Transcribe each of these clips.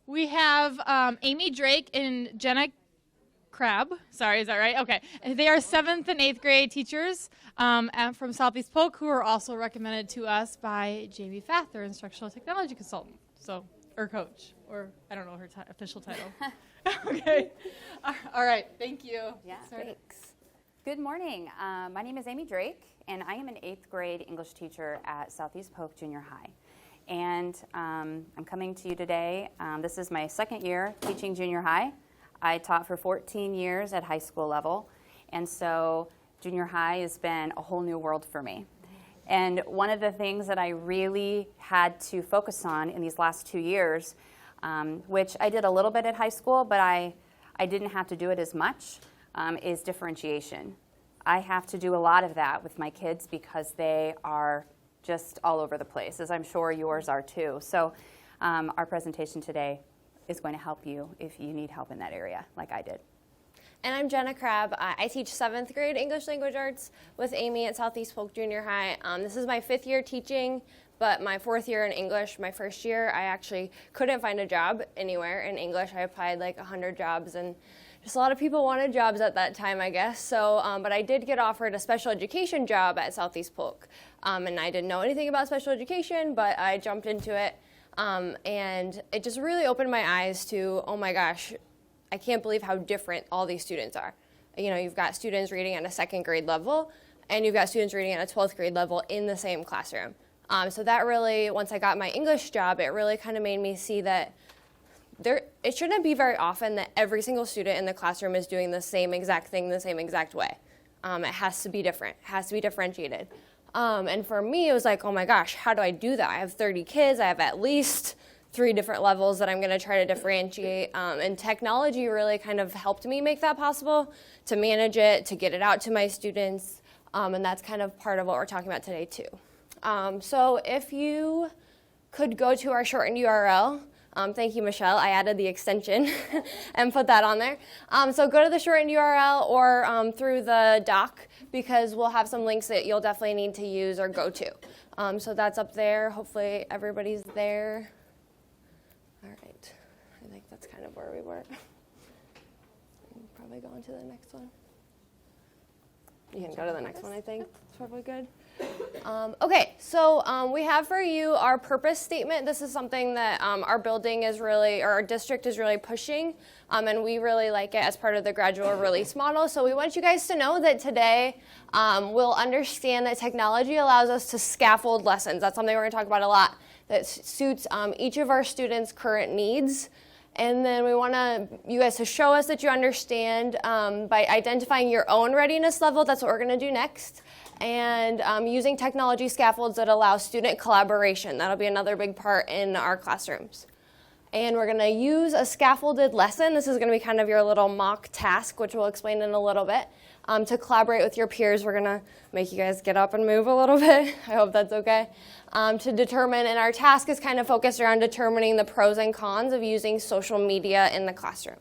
We have Amy Drake and Jenna Crabb. Sorry, is that right? Okay. They are 7th and 8th grade teachers from Southeast Polk who are also recommended to us by Jamie Fath, their instructional technology consultant. So, or coach, or I don't know her official title. Okay. All right. Thank you. Yeah, thanks. Good morning. My name is Amy Drake, and I am an 8th grade English teacher at Southeast Polk Junior High. And I'm coming to you today. This is my 2nd year teaching junior high. I taught for 14 years at high school level, and so junior high has been a whole new world for me. And one of the things that I really had to focus on in these last 2 years, which I did a little bit at high school, but I didn't have to do it as much, is differentiation. I have to do a lot of that with my kids because they are just all over the place, as I'm sure yours are too. So our presentation today is going to help you if you need help in that area, like I did. And I'm Jenna Crabb. I teach 7th grade English Language Arts with Amy at Southeast Polk Junior High. This is my 5th year teaching, but my 4th year in English. My first year, I actually couldn't find a job anywhere in English. I applied like 100 jobs, and just a lot of people wanted jobs at that time, I guess. So, but I did get offered a special education job at Southeast Polk. And I didn't know anything about special education, but I jumped into it. And it just really opened my eyes to, oh my gosh, I can't believe how different all these students are. You know, you've got students reading at a 2nd grade level, and you've got students reading at a 12th grade level in the same classroom. So that really, once I got my English job, it really kind of made me see that it shouldn't be very often that every single student in the classroom is doing the same exact thing the same exact way. It has to be different. It has to be differentiated. And for me, it was like, oh my gosh, how do I do that? I have 30 kids. I have at least 3 different levels that I'm going to try to differentiate. And technology really kind of helped me make that possible, to manage it, to get it out to my students. And that's kind of part of what we're talking about today, too. So if you could go to our shortened URL. Thank you, Michelle. I added the extension and put that on there. So go to the shortened URL or through the doc, because we'll have some links that you'll definitely need to use or go to. So that's up there. Hopefully everybody's there. All right. I think that's kind of where we were. Probably go on to the next one. You can go to the next one, I think. It's probably good. Okay, so we have for you our purpose statement. This is something that our building is really, or our district is really pushing, and we really like it as part of the gradual release model. So we want you guys to know that today we'll understand that technology allows us to scaffold lessons. That's something we're going to talk about a lot, that suits each of our students' current needs. And then we want you guys to show us that you understand by identifying your own readiness level. That's what we're going to do next. And using technology scaffolds that allow student collaboration. That'll be another big part in our classrooms. And we're going to use a scaffolded lesson. This is going to be kind of your little mock task, which we'll explain in a little bit. To collaborate with your peers, we're going to make you guys get up and move a little bit. I hope that's okay. To determine, and our task is kind of focused around determining the pros and cons of using social media in the classroom.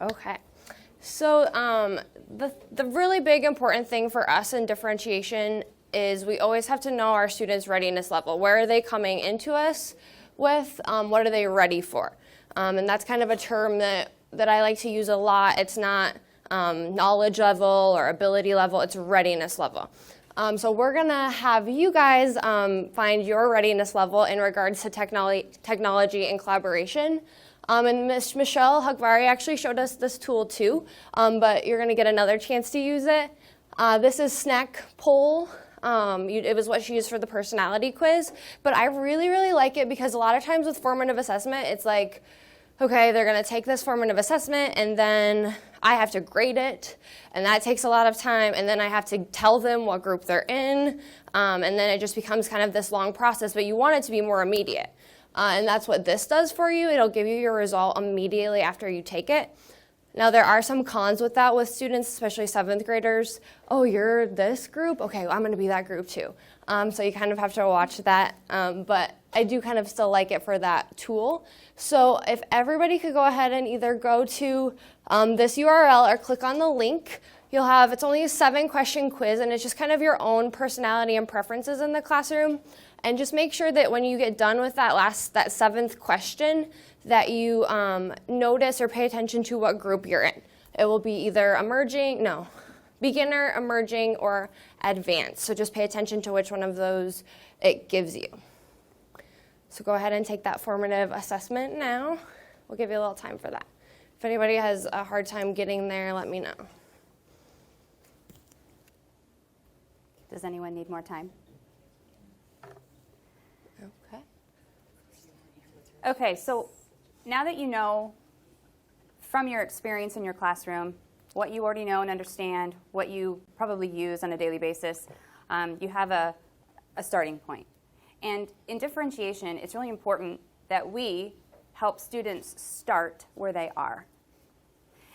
Okay. So the really big important thing for us in differentiation is we always have to know our students' readiness level. Where are they coming into us with? What are they ready for? And that's kind of a term that I like to use a lot. It's not knowledge level or ability level, it's readiness level. So we're going to have you guys find your readiness level in regards to technology and collaboration. And Ms. Michelle Hugvari actually showed us this tool too, but you're going to get another chance to use it. This is Snack Poll. It was what she used for the personality quiz, but I really, really like it because a lot of times with formative assessment, it's like, okay, they're going to take this formative assessment, and then I have to grade it, and that takes a lot of time, and then I have to tell them what group they're in, and then it just becomes kind of this long process, but you want it to be more immediate. And that's what this does for you. It'll give you your result immediately after you take it. Now, there are some cons with that with students, especially 7th graders. Oh, you're this group? Okay, well, I'm going to be that group too. So you kind of have to watch that. But I do kind of still like it for that tool. So if everybody could go ahead and either go to this URL or click on the link, it's only a 7-question quiz, and it's just kind of your own personality and preferences in the classroom. And just make sure that when you get done with that seventh question, that you notice or pay attention to what group you're in. It will be either beginner, emerging, or advanced. So just pay attention to which one of those it gives you. So go ahead and take that formative assessment now. We'll give you a little time for that. If anybody has a hard time getting there, let me know. Does anyone need more time? Okay. Okay, so now that you know from your experience in your classroom, what you already know and understand, what you probably use on a daily basis, you have a starting point. And in differentiation, it's really important that we help students start where they are.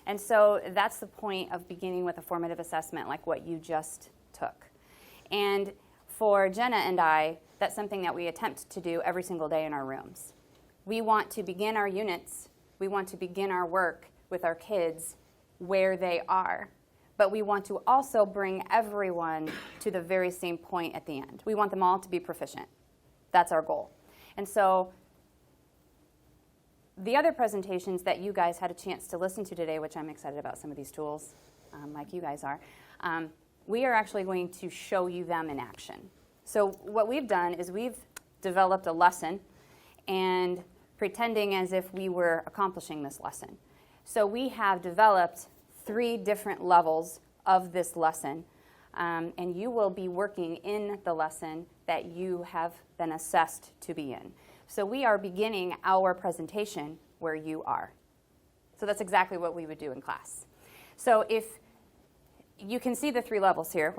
And so that's the point of beginning with a formative assessment like what you just took. And for Jenna and I, that's something that we attempt to do every single day in our rooms. We want to begin our units, we want to begin our work with our kids where they are. But we want to also bring everyone to the very same point at the end. We want them all to be proficient. That's our goal. And so the other presentations that you guys had a chance to listen to today, which I'm excited about some of these tools, like you guys are, we are actually going to show you them in action. So what we've done is we've developed a lesson and pretending as if we were accomplishing this lesson. So we have developed 3 different levels of this lesson, and you will be working in the lesson that you have been assessed to be in. So we are beginning our presentation where you are. So that's exactly what we would do in class. So if you can see the 3 levels here,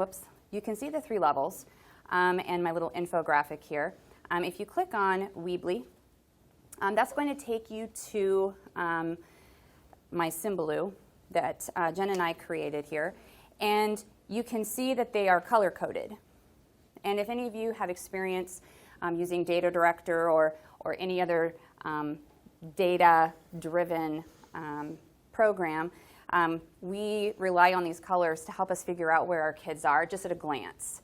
you can see the 3 levels and my little infographic here. If you click on Weebly, that's going to take you to my Symbaloo that Jen and I created here. And you can see that they are color-coded. And if any of you have experience using Data Director or any other data-driven program, we rely on these colors to help us figure out where our kids are just at a glance.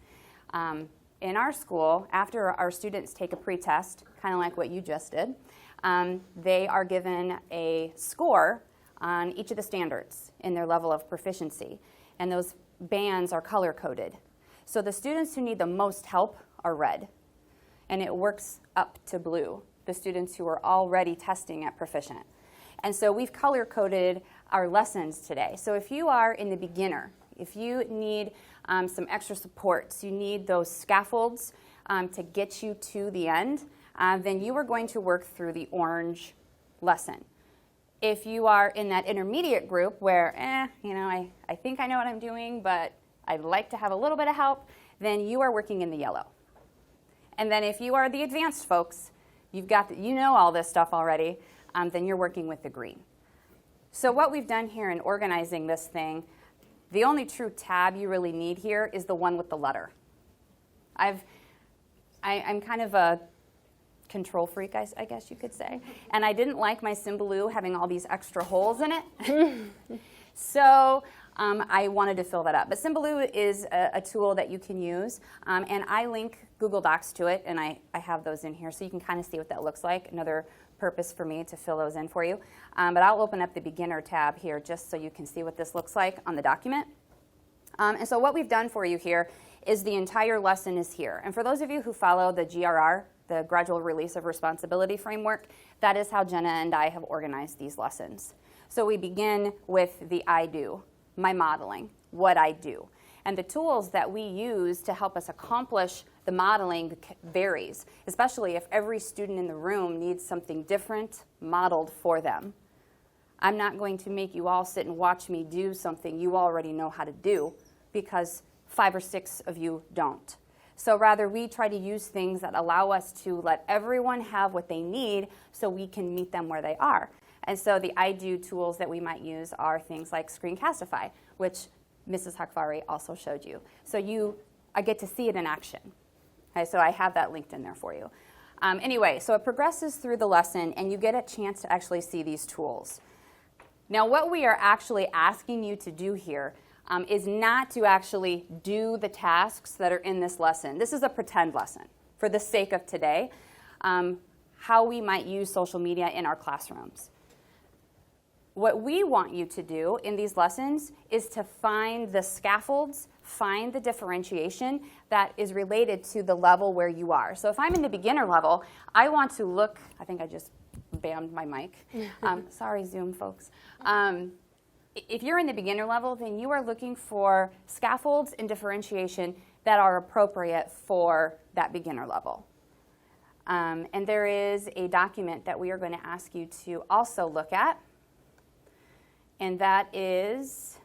In our school, after our students take a pretest, kind of like what you just did, they are given a score on each of the standards in their level of proficiency. And those bands are color-coded. So the students who need the most help are red. And it works up to blue, the students who are already testing at proficient. And so we've color-coded our lessons today. So if you are in the beginner, if you need some extra supports, you need those scaffolds to get you to the end, then you are going to work through the orange lesson. If you are in that intermediate group where, I think I know what I'm doing, but I'd like to have a little bit of help, then you are working in the yellow. And then if you are the advanced folks, you know all this stuff already, then you're working with the green. So what we've done here in organizing this thing, the only true tab you really need here is the one with the letter. I'm kind of a control freak, I guess you could say. And I didn't like my Symbaloo having all these extra holes in it. So I wanted to fill that up. But Symbaloo is a tool that you can use. And I link Google Docs to it, and I have those in here. So you can kind of see what that looks like. Another purpose for me to fill those in for you. But I'll open up the beginner tab here just so you can see what this looks like on the document. And so what we've done for you here is the entire lesson is here. And for those of you who follow the GRR, the Gradual Release of Responsibility framework, that is how Jenna and I have organized these lessons. So we begin with the I do, my modeling, what I do. And the tools that we use to help us accomplish the modeling varies, especially if every student in the room needs something different modeled for them. I'm not going to make you all sit and watch me do something you already know how to do because 5 or 6 of you don't. So rather, we try to use things that allow us to let everyone have what they need so we can meet them where they are. And so the I do tools that we might use are things like Screencastify, which Mrs. Hakvari also showed you. So I get to see it in action. Okay, so I have that linked in there for you. Anyway, so it progresses through the lesson, and you get a chance to actually see these tools. Now, what we are actually asking you to do here is not to actually do the tasks that are in this lesson. This is a pretend lesson. for the sake of today, how we might use social media in our classrooms. What we want you to do in these lessons is to find the scaffolds, find the differentiation that is related to the level where you are. So if I'm in the beginner level, I want to look, I think I just bammed my mic. Sorry, Zoom folks. If you're in the beginner level, then you are looking for scaffolds and differentiation that are appropriate for that beginner level. And there is a document that we are going to ask you to also look at, and that is,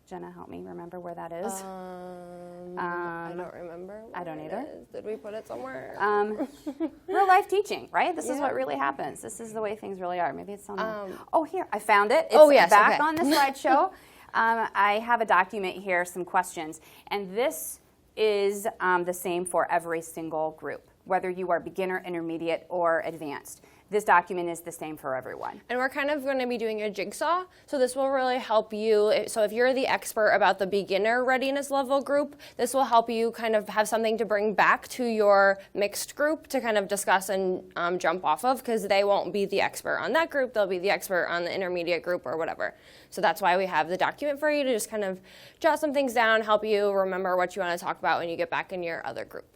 Jenna, help me remember where that is. I don't remember. I don't either. Did we put it somewhere? Real life teaching, right? This is what really happens. This is the way things really are. Maybe it's on oh, here, I found it. It's back on the slideshow. I have a document here, some questions, and this is the same for every single group, whether you are beginner, intermediate, or advanced. This document is the same for everyone. And we're kind of going to be doing a jigsaw, so this will really help you. So if you're the expert about the beginner readiness level group, this will help you kind of have something to bring back to your mixed group to kind of discuss and jump off of, because they won't be the expert on that group, they'll be the expert on the intermediate group or whatever. So that's why we have the document for you to just kind of jot some things down, help you remember what you want to talk about when you get back in your other group.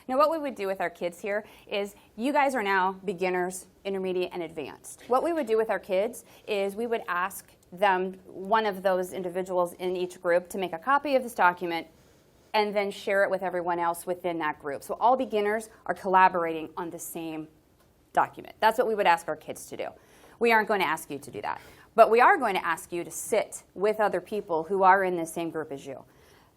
Now, what we would do with our kids here is, you guys are now beginners, intermediate, and advanced. What we would do with our kids is we would ask them, one of those individuals in each group, to make a copy of this document and then share it with everyone else within that group. So all beginners are collaborating on the same document. That's what we would ask our kids to do. We aren't going to ask you to do that. But we are going to ask you to sit with other people who are in the same group as you.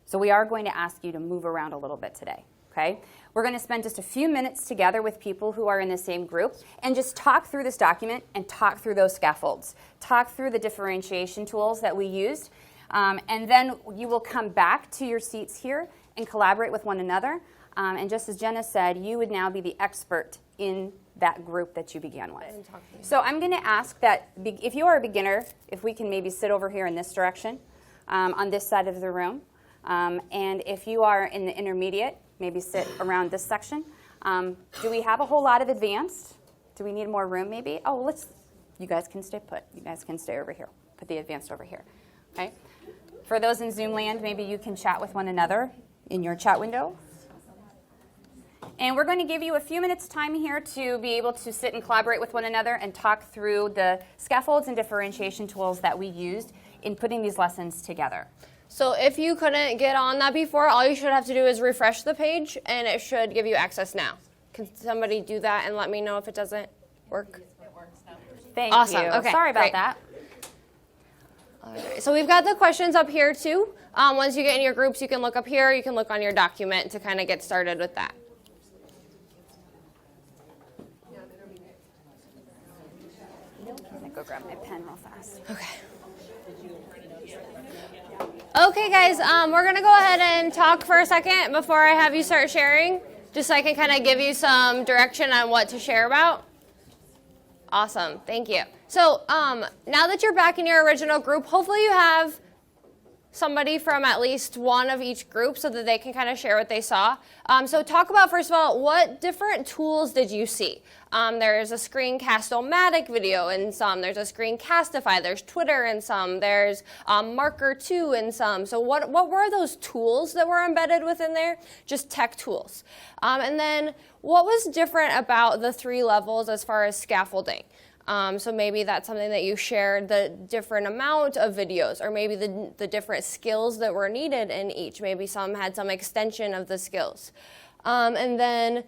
So we are going to ask you to move around a little bit today. Okay? We're going to spend just a few minutes together with people who are in the same group and just talk through this document and talk through those scaffolds. Talk through the differentiation tools that we used. And then you will come back to your seats here and collaborate with one another. And just as Jenna said, you would now be the expert in that group that you began with. So I'm going to ask that if you are a beginner, if we can maybe sit over here in this direction on this side of the room. And if you are in the intermediate, maybe sit around this section. Do we have a whole lot of advanced? Do we need more room maybe? Oh, you guys can stay put. You guys can stay over here. Put the advanced over here. Okay. For those in Zoom land, maybe you can chat with one another in your chat window. And we're going to give you a few minutes time here to be able to sit and collaborate with one another and talk through the scaffolds and differentiation tools that we used in putting these lessons together. So if you couldn't get on that before, all you should have to do is refresh the page, and it should give you access now. Can somebody do that and let me know if it doesn't work? It works now. Thank Awesome. you. Okay, Sorry about great. that. All right. So we've got the questions up here too. Once you get in your groups, you can look up here. You can look on your document to kind of get started with that. I'm going to go grab my pen real fast. Okay. Okay, guys, we're going to go ahead and talk for a second before I have you start sharing, just so I can kind of give you some direction on what to share about. Awesome. Thank you. So now that you're back in your original group, hopefully you have somebody from at least one of each group so that they can kind of share what they saw. So talk about, first of all, what different tools did you see? There's a Screencast-O-Matic video in some. There's a Screencastify. There's Twitter in some. There's Marker 2 in some. So what were those tools that were embedded within there? Just tech tools. And then what was different about the 3 levels as far as scaffolding? So maybe that's something that you shared, the different amount of videos, or maybe the different skills that were needed in each. Maybe some had some extension of the skills. And then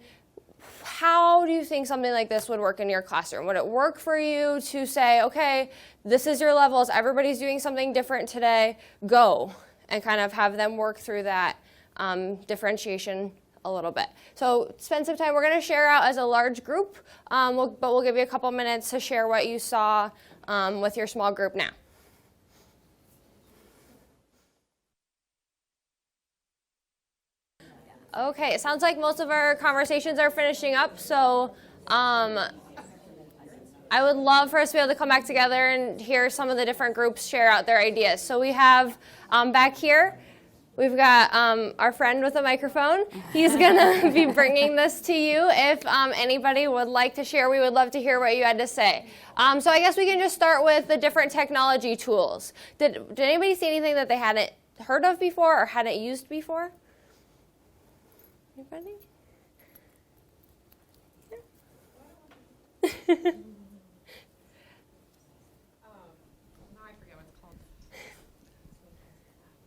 how do you think something like this would work in your classroom? Would it work for you to say, okay, this is your levels, everybody's doing something different today, go, and kind of have them work through that differentiation a little bit. So spend some time. We're going to share out as a large group, but we'll give you a couple minutes to share what you saw with your small group now. Okay, it sounds like most of our conversations are finishing up, so I would love for us to be able to come back together and hear some of the different groups share out their ideas. So we have back here, We've got our friend with a microphone. He's going to be bringing this to you. If anybody would like to share, we would love to hear what you had to say. So I guess we can just start with the different technology tools. Did anybody see anything that they hadn't heard of before or hadn't used before? Anybody? Yeah.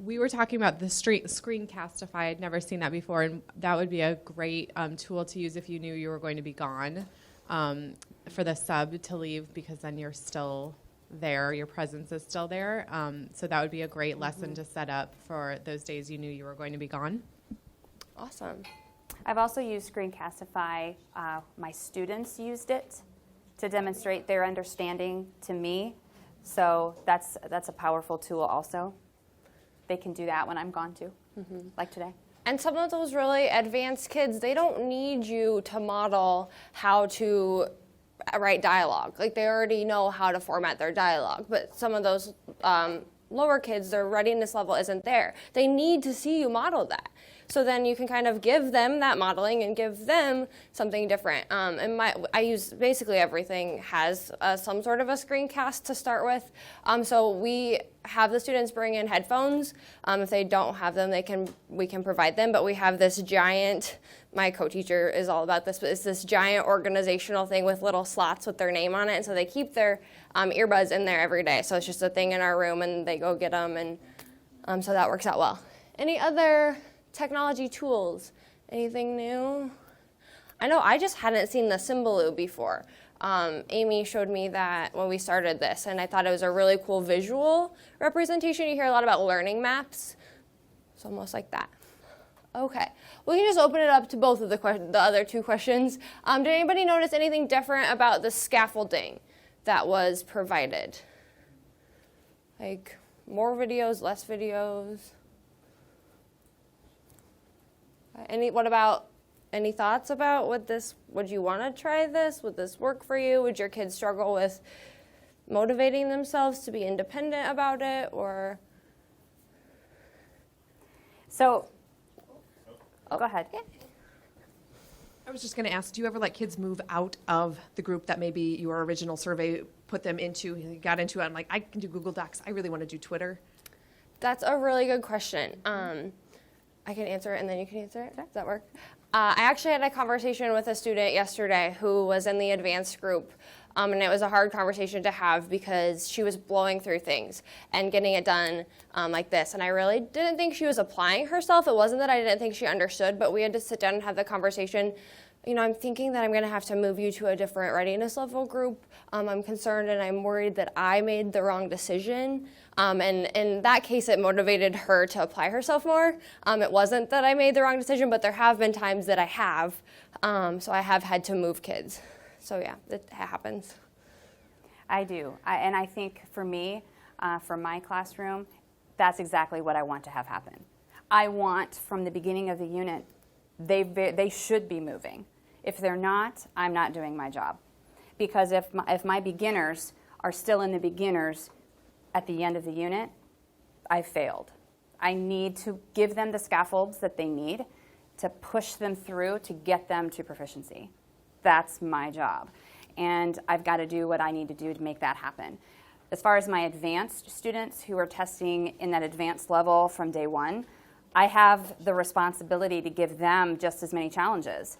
We were talking about the Screencastify. I'd never seen that before, and that would be a great tool to use if you knew you were going to be gone, for the sub to leave, because then you're still there, your presence is still there. So that would be a great lesson to set up for those days you knew you were going to be gone. Awesome. I've also used Screencastify. My students used it to demonstrate their understanding to me. So that's a powerful tool also. They can do that when I'm gone too, like today. And some of those really advanced kids, they don't need you to model how to write dialogue. Like, they already know how to format their dialogue. But some of those lower kids, their readiness level isn't there. They need to see you model that. So then you can kind of give them that modeling and give them something different. And I use basically everything has some sort of a screencast to start with. So we have the students bring in headphones. If they don't have them, we can provide them. But we have this giant, my co-teacher is all about this, but it's this giant organizational thing with little slots with their name on it. And so they keep their earbuds in there every day. So it's just a thing in our room, and they go get them. And so that works out well. Any other technology tools? Anything new? I know I just hadn't seen the Symbaloo before. Amy showed me that when we started this, and I thought it was a really cool visual representation. You hear a lot about learning maps. It's almost like that. Okay, we can just open it up to both of the other two questions. Did anybody notice anything different about the scaffolding that was provided? Like more videos, less videos? Any thoughts about would you want to try this? Would this work for you? Would your kids struggle with motivating themselves to be independent about it, or? So, go ahead. Yeah. I was just going to ask, do you ever let kids move out of the group that maybe your original survey put them into? You got into it, I'm like, I can do Google Docs. I really want to do Twitter. That's a really good question. I can answer it and then you can answer it. Does that work? I actually had a conversation with a student yesterday who was in the advanced group, and it was a hard conversation to have because she was blowing through things and getting it done like this. And I really didn't think she was applying herself. It wasn't that I didn't think she understood, but we had to sit down and have the conversation. You know, I'm thinking that I'm going to have to move you to a different readiness level group. I'm concerned and I'm worried that I made the wrong decision. And in that case, it motivated her to apply herself more. It wasn't that I made the wrong decision, but there have been times that I have. So I have had to move kids. So yeah, it happens. I do. And I think for me, for my classroom, that's exactly what I want to have happen. I want, from the beginning of the unit, they should be moving. If they're not, I'm not doing my job. Because if my beginners are still in the beginners at the end of the unit, I failed. I need to give them the scaffolds that they need to push them through to get them to proficiency. That's my job. And I've got to do what I need to do to make that happen. As far as my advanced students who are testing in that advanced level from day one, I have the responsibility to give them just as many challenges.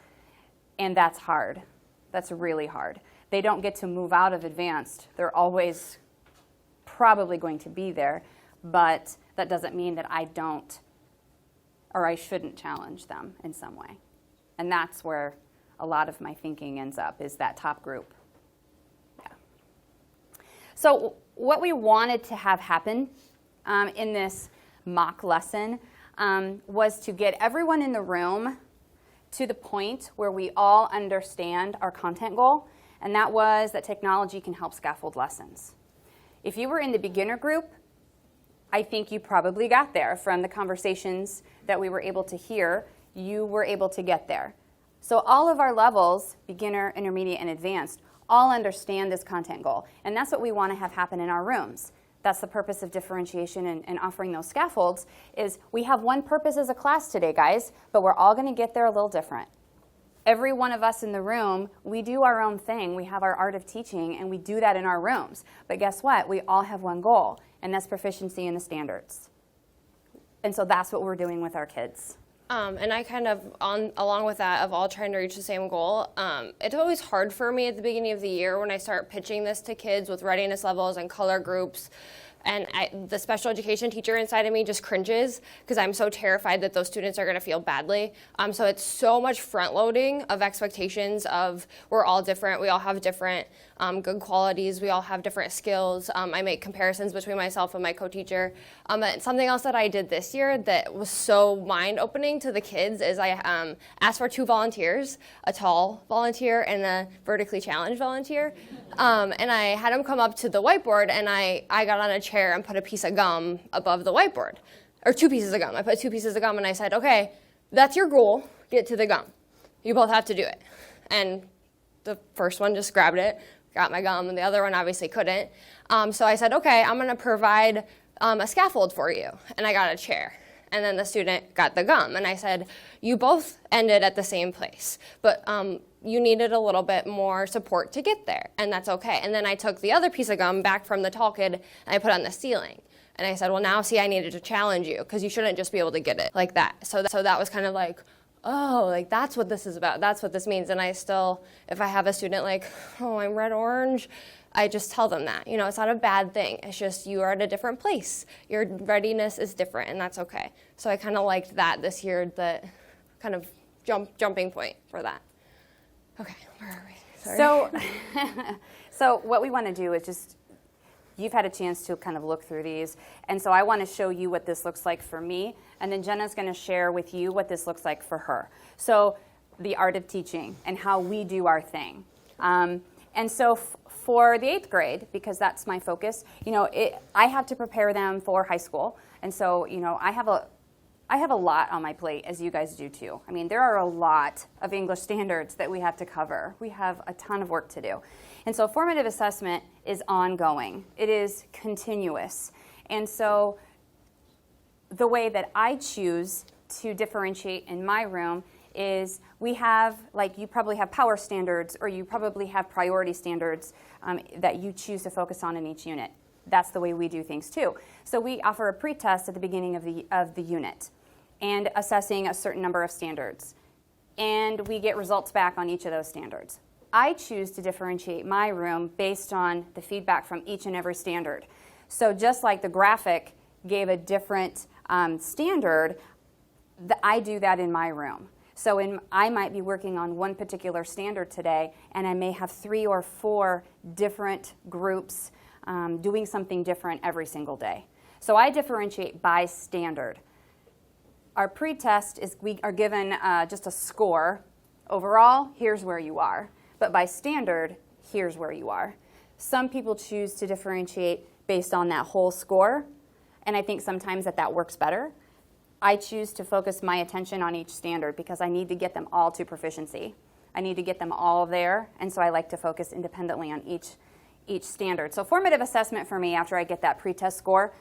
And that's hard. That's really hard. They don't get to move out of advanced. They're always probably going to be there, but that doesn't mean that I don't or I shouldn't challenge them in some way. And that's where a lot of my thinking ends up, is that top group. Yeah. So what we wanted to have happen in this mock lesson was to get everyone in the room to the point where we all understand our content goal, and that was that technology can help scaffold lessons. If you were in the beginner group, I think you probably got there from the conversations that we were able to hear. You were able to get there. So all of our levels, beginner, intermediate, and advanced, all understand this content goal, and that's what we want to have happen in our rooms. That's the purpose of differentiation and offering those scaffolds, is we have one purpose as a class today, guys, but we're all going to get there a little different. Every one of us in the room, we do our own thing. We have our art of teaching, and we do that in our rooms. But guess what? We all have one goal, and that's proficiency in the standards. And so that's what we're doing with our kids. And I kind of, along with that, of all trying to reach the same goal, it's always hard for me at the beginning of the year when I start pitching this to kids with readiness levels and color groups. And the special education teacher inside of me just cringes because I'm so terrified that those students are going to feel badly. So it's so much front loading of expectations of we're all different. We all have different good qualities. We all have different skills. I make comparisons between myself and my co-teacher. And something else that I did this year that was so mind-opening to the kids is I asked for 2 volunteers, a tall volunteer and a vertically challenged volunteer. And I had them come up to the whiteboard, and I got on a chair and put a piece of gum above the whiteboard, or 2 pieces of gum. I put 2 pieces of gum, and I said, okay, that's your goal, get to the gum. You both have to do it. And the first one just grabbed it, got my gum, and the other one obviously couldn't. So I said, okay, I'm going to provide a scaffold for you, and I got a chair. And then the student got the gum, and I said, you both ended at the same place, but you needed a little bit more support to get there, and that's okay. And then I took the other piece of gum back from the tall kid, and I put it on the ceiling. And I said, well, now see, I needed to challenge you, because you shouldn't just be able to get it like that. So that was kind of like, oh, like that's what this is about. That's what this means. And I still, if I have a student like, oh, I'm red-orange, I just tell them that. You know, it's not a bad thing. It's just you are at a different place. Your readiness is different, and that's okay. So I kind of liked that this year, that kind of jumping point for that. Okay, where are we? Sorry. So what we want to do is just, you've had a chance to kind of look through these, and so I want to show you what this looks like for me, and then Jenna's going to share with you what this looks like for her. So the art of teaching and how we do our thing. And so for the 8th grade, because that's my focus, you know, I have to prepare them for high school, and so, you know, I have a lot on my plate, as you guys do too. I mean, there are a lot of English standards that we have to cover. We have a ton of work to do. And so formative assessment is ongoing. It is continuous. And so the way that I choose to differentiate in my room is we have, like, you probably have power standards, or you probably have priority standards that you choose to focus on in each unit. That's the way we do things too. So we offer a pretest at the beginning of the unit, and assessing a certain number of standards. And we get results back on each of those standards. I choose to differentiate my room based on the feedback from each and every standard. So just like the graphic gave a different standard, I do that in my room. So I might be working on one particular standard today, and I may have 3 or 4 different groups doing something different every single day. So I differentiate by standard. Our pretest is we are given just a score. Overall, here's where you are. But by standard, here's where you are. Some people choose to differentiate based on that whole score, and I think sometimes that works better. I choose to focus my attention on each standard because I need to get them all to proficiency. I need to get them all there, and so I like to focus independently on each standard. So formative assessment for me, after I get that pretest score,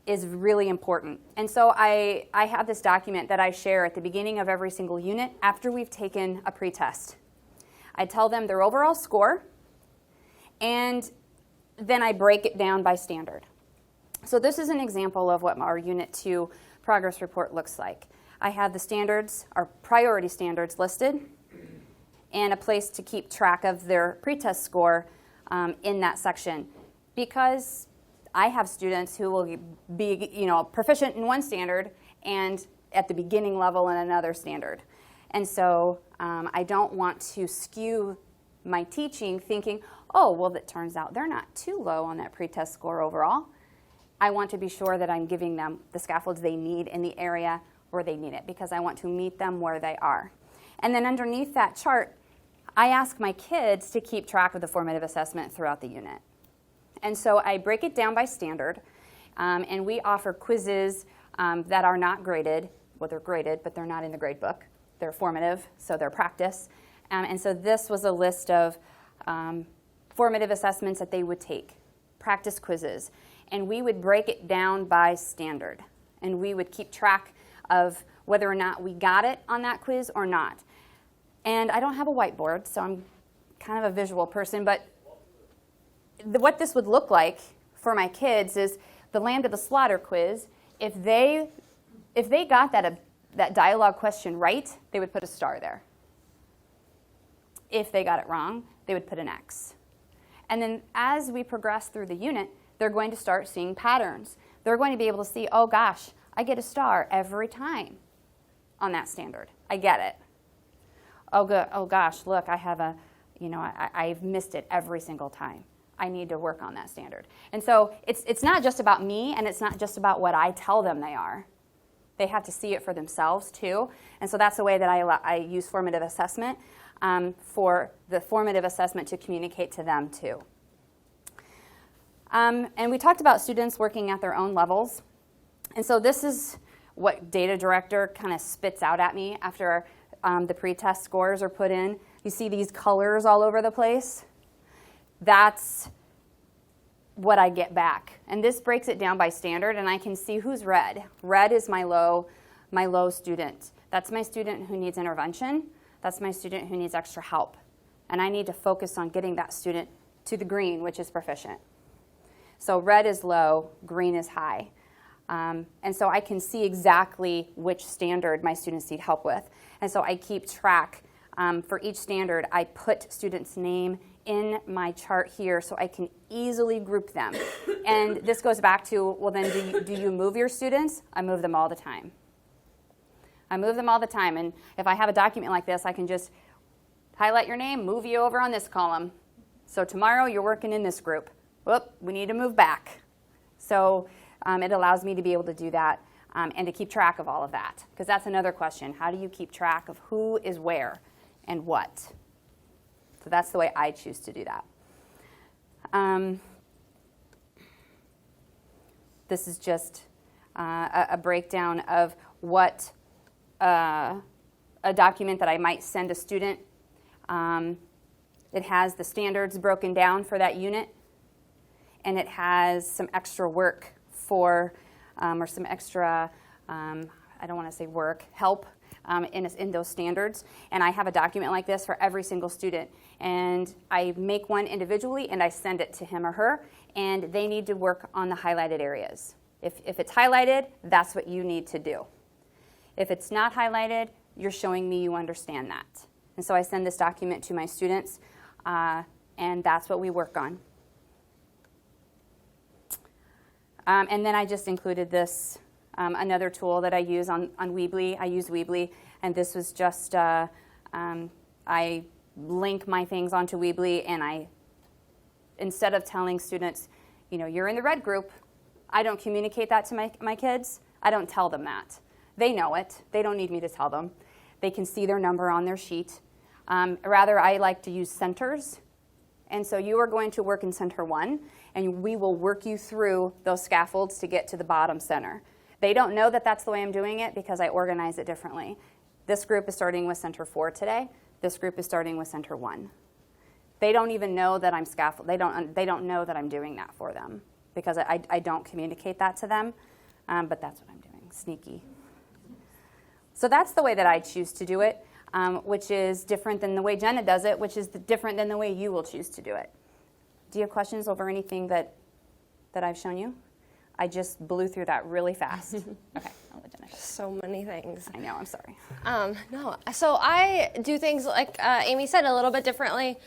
is really important. And so I have this document that I share at the beginning of every single unit after we've taken a pretest. I tell them their overall score, and then I break it down by standard. So this is an example of what our Unit 2 progress report looks like. I have the standards, our priority standards listed, and a place to keep track of their pretest score in that section, because I have students who will be, you know, proficient in one standard and at the beginning level in another standard. And so I don't want to skew my teaching thinking, oh, well, it turns out they're not too low on that pretest score overall. I want to be sure that I'm giving them the scaffolds they need in the area where they need it, because I want to meet them where they are. And then underneath that chart, I ask my kids to keep track of the formative assessment throughout the unit. And so I break it down by standard, and we offer quizzes that are not graded. Well, they're graded, but they're not in the grade book. They're formative, so they're practice. And so this was a list of formative assessments that they would take, practice quizzes. and we would break it down by standard. And we would keep track of whether or not we got it on that quiz or not. And I don't have a whiteboard, so I'm kind of a visual person, but what this would look like for my kids is the lamb to the slaughter quiz. If they got that dialogue question right, they would put a star there. If they got it wrong, they would put an X. And then as we progress through the unit, they're going to start seeing patterns. They're going to be able to see, oh gosh, I get a star every time on that standard. I get it. Oh, good. Oh gosh, look, I have I've missed it every single time. I need to work on that standard. And so it's not just about me, and it's not just about what I tell them they are. They have to see it for themselves too. And so that's the way that I use formative assessment, for the formative assessment to communicate to them too. And we talked about students working at their own levels. And so this is what Data Director kind of spits out at me after the pre-test scores are put in. You see these colors all over the place? That's what I get back. And this breaks it down by standard, and I can see who's red. Red is my low student. That's my student who needs intervention. That's my student who needs extra help. And I need to focus on getting that student to the green, which is proficient. So red is low, green is high. And so I can see exactly which standard my students need help with. And so I keep track. For each standard, I put students' name in my chart here so I can easily group them. And this goes back to, well, then do you move your students? I move them all the time. I move them all the time. And if I have a document like this, I can just highlight your name, move you over on this column. So tomorrow you're working in this group. Whoop, we need to move back. So it allows me to be able to do that and to keep track of all of that. Because that's another question. How do you keep track of who is where and what? So that's the way I choose to do that. This is just a breakdown of what a document that I might send a student. It has the standards broken down for that unit, and it has some extra work for, or some extra, I don't want to say work, help in those standards. And I have a document like this for every single student. And I make one individually, and I send it to him or her, and they need to work on the highlighted areas. If it's highlighted, that's what you need to do. If it's not highlighted, you're showing me you understand that. And so I send this document to my students, and that's what we work on. And then I just included this, another tool that I use on Weebly. I use Weebly, and this was just, I link my things onto Weebly, and instead of telling students, you're in the red group, I don't communicate that to my kids. I don't tell them that. They know it. They don't need me to tell them. They can see their number on their sheet. Rather, I like to use centers. And so you are going to work in center 1, and we will work you through those scaffolds to get to the bottom center. They don't know that that's the way I'm doing it because I organize it differently. This group is starting with center 4 today. This group is starting with center 1. They don't even know that I'm scaffold. They don't know that I'm doing that for them because I don't communicate that to them. But that's what I'm doing, sneaky. So that's the way that I choose to do it, which is different than the way Jenna does it, which is different than the way you will choose to do it. Do you have questions over anything that I've shown you? I just blew through that really fast. Okay, I'll let Jenna go. So many things. I know, I'm sorry. No, so I do things like Amy said a little bit differently.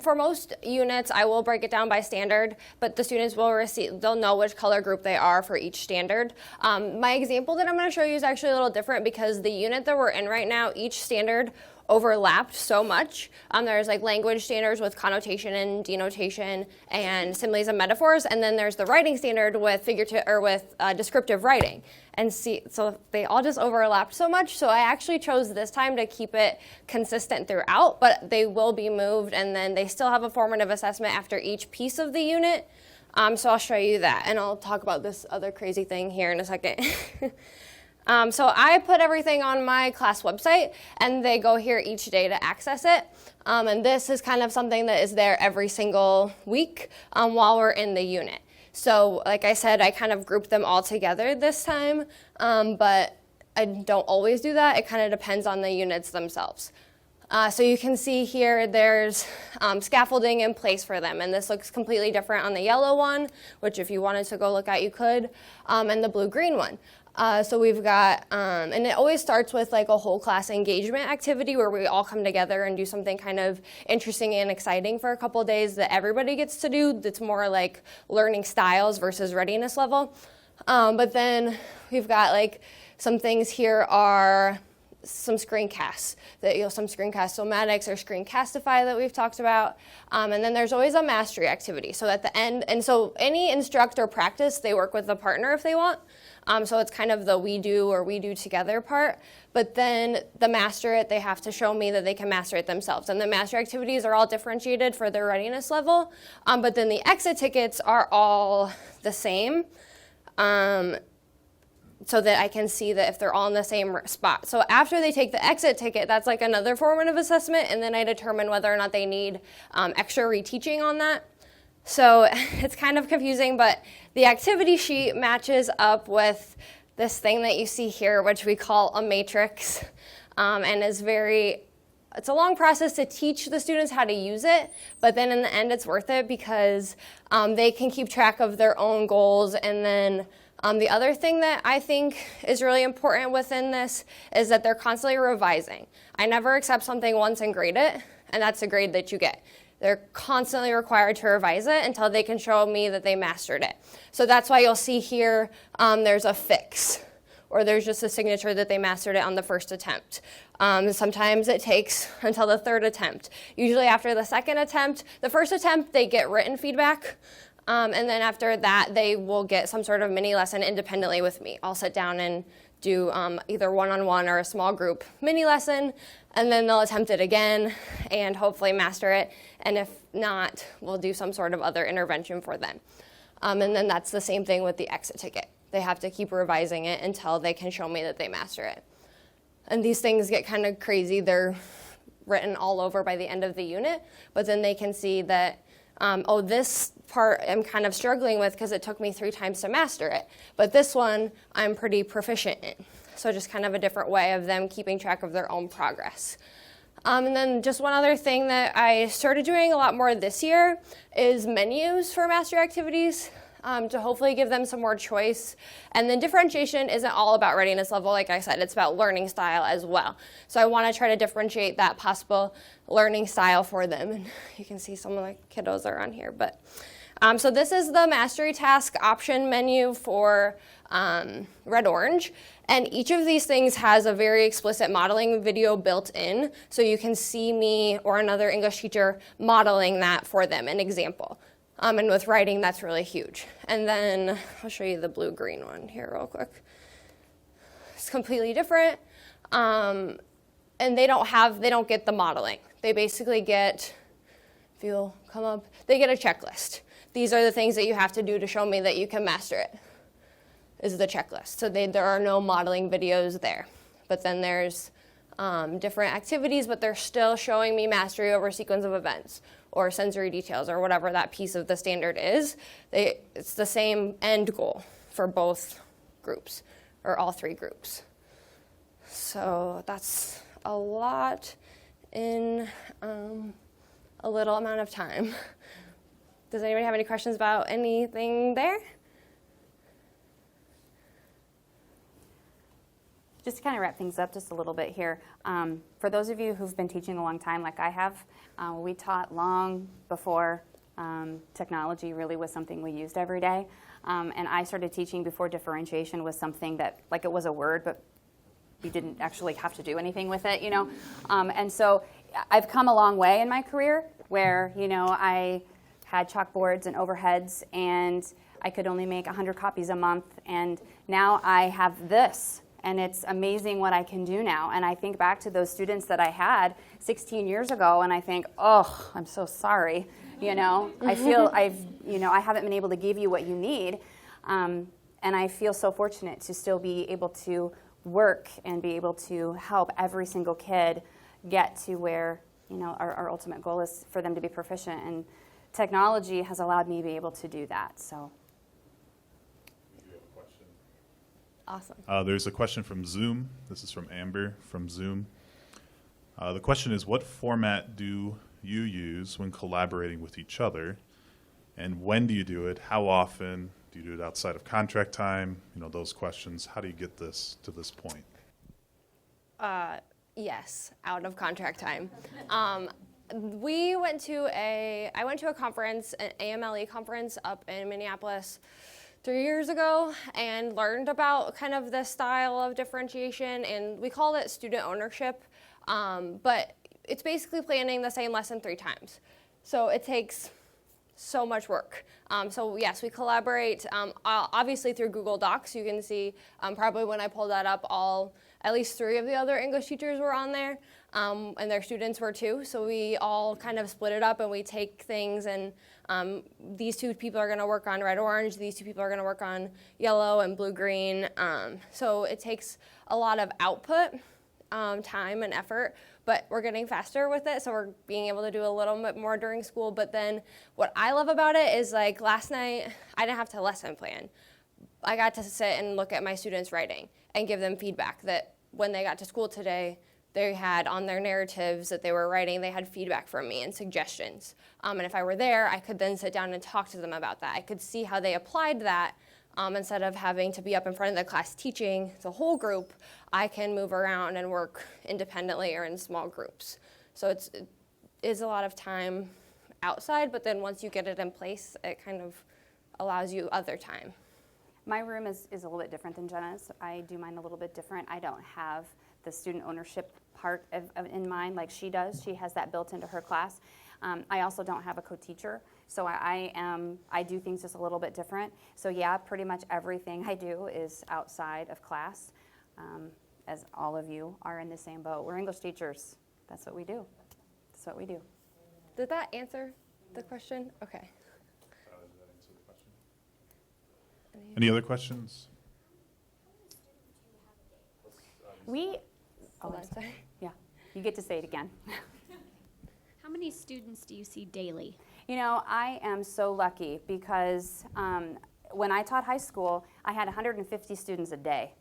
For most units, I will break it down by standard, but the students they'll know which color group they are for each standard. My example that I'm going to show you is actually a little different because the unit that we're in right now, each standard overlapped so much. There's like language standards with connotation and denotation and similes and metaphors, and then there's the writing standard with descriptive writing. And so they all just overlapped so much. So I actually chose this time to keep it consistent throughout, but they will be moved, and then they still have a formative assessment after each piece of the unit. So I'll show you that, and I'll talk about this other crazy thing here in a second. So I put everything on my class website, and they go here each day to access it. And this is kind of something that is there every single week while we're in the unit. So like I said, I kind of grouped them all together this time, but I don't always do that. It kind of depends on the units themselves. So you can see here there's scaffolding in place for them, and this looks completely different on the yellow one, which if you wanted to go look at, you could, and the blue-green one. So we've got, and it always starts with like a whole class engagement activity where we all come together and do something kind of interesting and exciting for a couple of days that everybody gets to do. That's more like learning styles versus readiness level. But then we've got like some things here are some screencasts, some screencast-o-matics or screencastify that we've talked about. And then there's always a mastery activity. So at the end, and so any instruct or practice, they work with the partner if they want. So it's kind of the we do or we do together part. But then the master it, they have to show me that they can master it themselves. And the master activities are all differentiated for their readiness level. But then the exit tickets are all the same. So that I can see that if they're all in the same spot. So after they take the exit ticket, that's like another formative assessment, and then I determine whether or not they need extra reteaching on that. So it's kind of confusing, but the activity sheet matches up with this thing that you see here, which we call a matrix, and is it's a long process to teach the students how to use it, but then in the end it's worth it because they can keep track of their own goals. And then the other thing that I think is really important within this is that they're constantly revising. I never accept something once and grade it, and that's the grade that you get. They're constantly required to revise it until they can show me that they mastered it. So that's why you'll see here there's a fix, or there's just a signature that they mastered it on the first attempt. Sometimes it takes until the third attempt. Usually after the second attempt, the first attempt, they get written feedback. And then after that, they will get some sort of mini lesson independently with me. I'll sit down and do either one-on-one or a small group mini lesson, and then they'll attempt it again and hopefully master it. And if not, we'll do some sort of other intervention for them. And then that's the same thing with the exit ticket. They have to keep revising it until they can show me that they master it. And these things get kind of crazy. They're written all over by the end of the unit, but then they can see that this part I'm kind of struggling with because it took me 3 times to master it. But this one I'm pretty proficient in. So just kind of a different way of them keeping track of their own progress. And then just one other thing that I started doing a lot more this year is menus for mastery activities to hopefully give them some more choice. And then differentiation isn't all about readiness level, like I said, it's about learning style as well. So I want to try to differentiate that possible learning style for them. And you can see some of the kiddos are on here. But so this is the mastery task option menu for Red Orange. And each of these things has a very explicit modeling video built in, so you can see me or another English teacher modeling that for them, an example. And with writing, that's really huge. And then I'll show you the blue-green one here real quick. It's completely different. And they don't get the modeling. They basically get, if you'll come up, they get a checklist. These are the things that you have to do to show me that you can master it, is the checklist. So there are no modeling videos there. But then there's different activities, but they're still showing me mastery over sequence of events or sensory details or whatever that piece of the standard is. It's the same end goal for both groups or all 3 groups. So that's a lot in a little amount of time. Does anybody have any questions about anything there? Just to kind of wrap things up just a little bit here, for those of you who've been teaching a long time like I have, we taught long before technology really was something we used every day. And I started teaching before differentiation was something that, like it was a word, but you didn't actually have to do anything with it, you know. And so I've come a long way in my career where, you know, I had chalkboards and overheads and I could only make 100 copies a month. And now I have this. And it's amazing what I can do now. And I think back to those students that I had 16 years ago, and I think, oh, I'm so sorry. You know, I feel I haven't been able to give you what you need. And I feel so fortunate to still be able to work and be able to help every single kid get to where, you know, our ultimate goal is for them to be proficient. And technology has allowed me to be able to do that. So Awesome. There's a question from Zoom. This is from Amber from Zoom. The question is, what format do you use when collaborating with each other? And when do you do it? How often? Do you do it outside of contract time? Those questions. How do you get this to this point? Yes, out of contract time. I went to a conference, an AMLE conference up in Minneapolis 3 years ago, and learned about kind of this style of differentiation, and we called it student ownership, but it's basically planning the same lesson 3 times. So it takes so much work. So yes, we collaborate, obviously through Google Docs. You can see probably when I pulled that up, at least 3 of the other English teachers were on there, and their students were too. So we all kind of split it up, and we take things, and these 2 people are gonna work on red orange, these 2 people are gonna work on yellow and blue green. So it takes a lot of output, time and effort, but we're getting faster with it, so we're being able to do a little bit more during school. But then what I love about it is, like, last night I didn't have to lesson plan. I got to sit and look at my students' writing and give them feedback that when they got to school today, they had on their narratives that they were writing, they had feedback from me and suggestions. And if I were there, I could then sit down and talk to them about that. I could see how they applied that. Instead of having to be up in front of the class teaching the whole group, I can move around and work independently or in small groups. So it is a lot of time outside, but then once you get it in place, it kind of allows you other time. My room is a little bit different than Jenna's. I do mine a little bit different. I don't have the student ownership part in mind like she does. She has that built into her class. I also don't have a co-teacher, so I do things just a little bit different. So yeah, pretty much everything I do is outside of class, as all of you are in the same boat. We're English teachers. That's what we do. That's what we do. Did that answer the question? Okay. Does that answer the question? Any other questions? Hold on, sorry. Yeah, you get to say it again. How many students do you see daily? I am so lucky because when I taught high school, I had 150 students a day.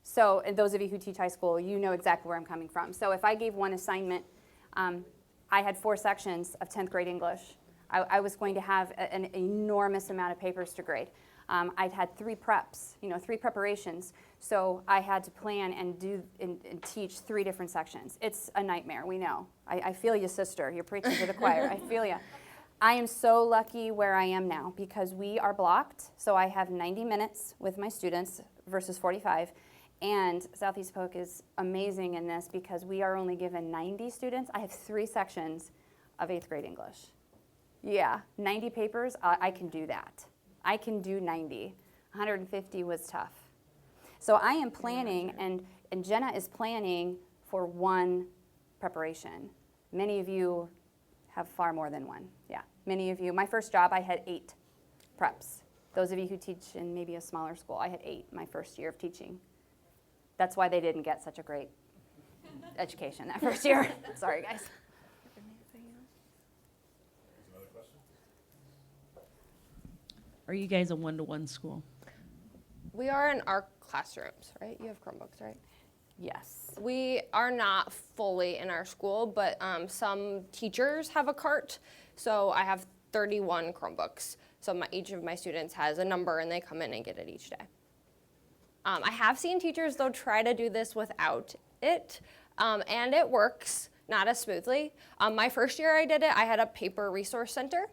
So, and those of you who teach high school, you know exactly where I'm coming from. So if I gave one assignment, I had 4 sections of 10th grade English. I was going to have an enormous amount of papers to grade. I'd had 3 preps, 3 preparations. So I had to plan and do and teach 3 different sections. It's a nightmare, we know. I feel you, sister. You're preaching to the choir. I feel you. I am so lucky where I am now because we are blocked. So I have 90 minutes with my students versus 45. And Southeast Polk is amazing in this because we are only given 90 students. I have 3 sections of 8th grade English. Yeah, 90 papers, I can do that. I can do 90. 150 was tough. So I am planning, and Jenna is planning for 1 preparation. Many of you have far more than 1. Yeah, many of you. My first job, I had 8 preps. Those of you who teach in maybe a smaller school, I had 8 my first year of teaching. That's why they didn't get such a great education that first year. Sorry, guys. Are you guys a one-to-one school? We are in our classrooms, right? You have Chromebooks, right? Yes. We are not fully in our school, but some teachers have a cart. So I have 31 Chromebooks. So each of my students has a number, and they come in and get it each day. I have seen teachers, though, try to do this without it, and it works, not as smoothly. My first year I did it, I had a paper resource center.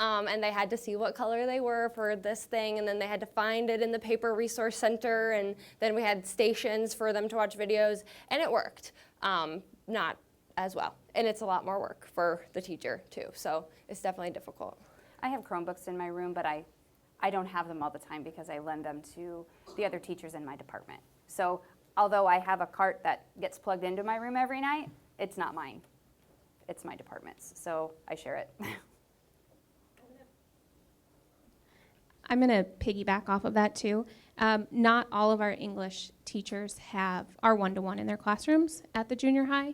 And they had to see what color they were for this thing, and then they had to find it in the paper resource center, and then we had stations for them to watch videos, and it worked. Not as well, and it's a lot more work for the teacher too, so it's definitely difficult. I have Chromebooks in my room, but I don't have them all the time because I lend them to the other teachers in my department. So although I have a cart that gets plugged into my room every night, it's not mine. It's my department's, so I share it. I'm going to piggyback off of that too. Not all of our English teachers are one-to-one in their classrooms at the junior high.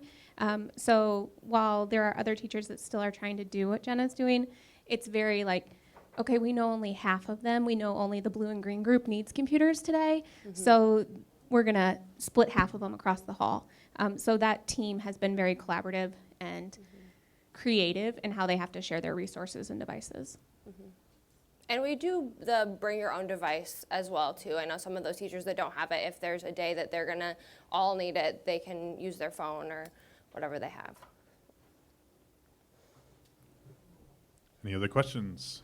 So while there are other teachers that still are trying to do what Jenna's doing, it's very okay, we know only half of them. We know only the blue and green group needs computers today. So we're going to split half of them across the hall. So that team has been very collaborative and creative in how they have to share their resources and devices. And we do the bring your own device as well too. I know some of those teachers that don't have it, if there's a day that they're gonna all need it, they can use their phone or whatever they have. Any other questions?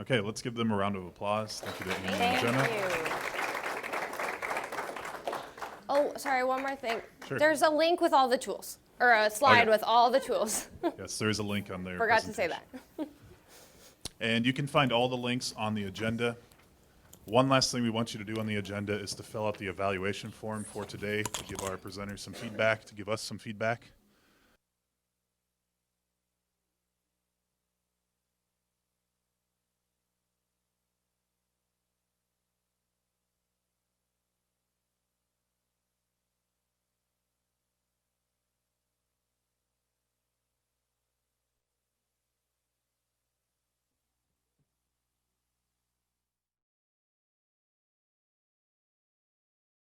Okay, let's give them a round of applause. Thank you to Amy and Jenna. Thank you. Oh, sorry, one more thing. Sure. There's a link with all the tools, or a slide yeah. with all the tools. Yes, there is a link on there. Forgot to say that. And you can find all the links on the agenda. One last thing we want you to do on the agenda is to fill out the evaluation form for today to give our presenters some feedback, to give us some feedback.